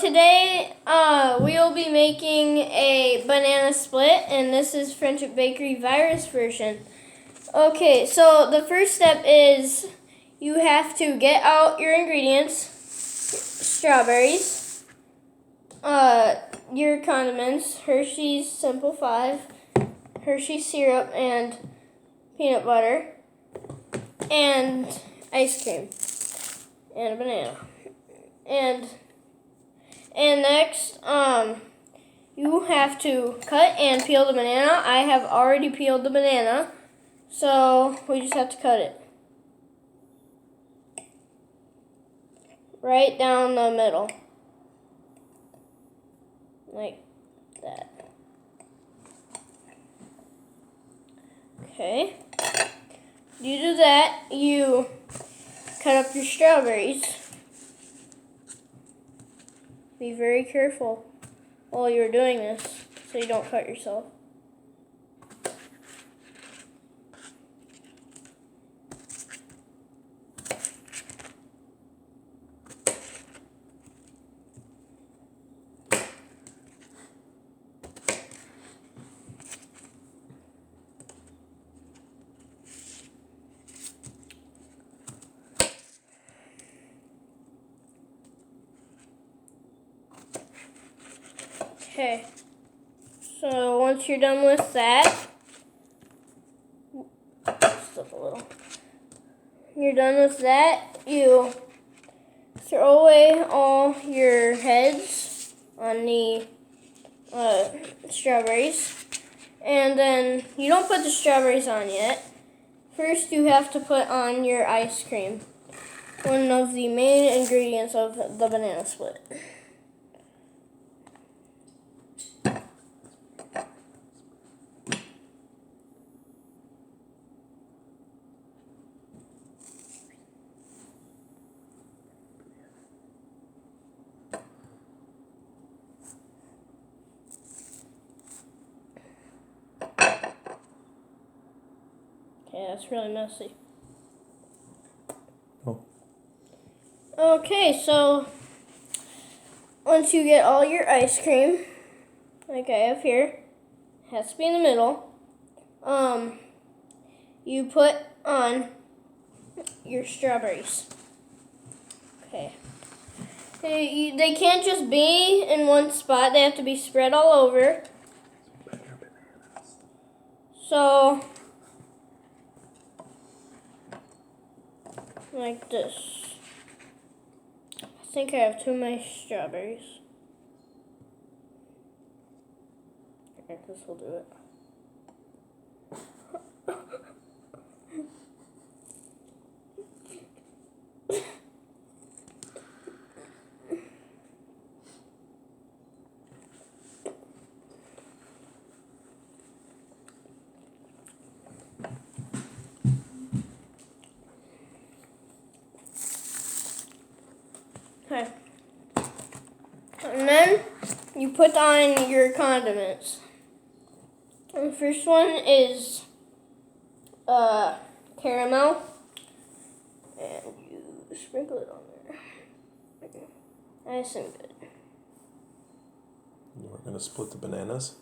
today we will be making a banana split, and this is Friendship Bakery virus version. Okay, so the first step is you have to get out your ingredients: strawberries, your condiments, Hershey's Simple 5, Hershey syrup, and peanut butter, and ice cream, and a banana. And next, you have to cut and peel the banana. I have already peeled the banana, so we just have to cut it right down the middle, like that. Okay. You do that, you cut up your strawberries. Be very careful while you're doing this so you don't cut yourself. Okay, so once you're done with that, just up a little. You're done with that, you throw away all your heads on the strawberries, and then you don't put the strawberries on yet. First, you have to put on your ice cream, one of the main ingredients of the banana split. Okay, that's really messy. Oh. Okay, so once you get all your ice cream, like I have here, has to be in the middle. You put on your strawberries. Okay. They can't just be in one spot. They have to be spread all over. So, like this. I think I have too many strawberries. Okay, this will do it. Okay. And then you put on your condiments. The first one is caramel. And you sprinkle it on there. Nice and good. We're going to split the bananas.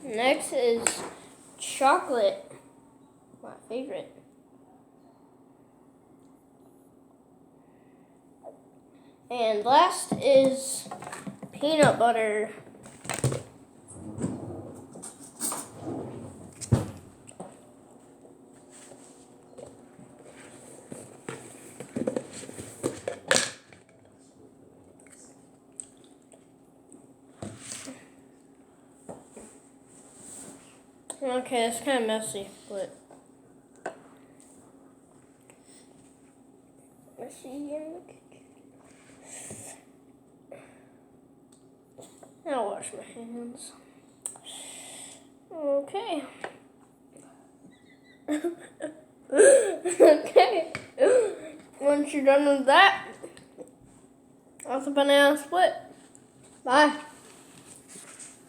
Next is chocolate. My favorite. And last is peanut butter. Okay, it's kind of messy, but messy in the kitchen. I'll wash my hands. Okay. Okay. Once you're done with that, that's a banana split. Bye.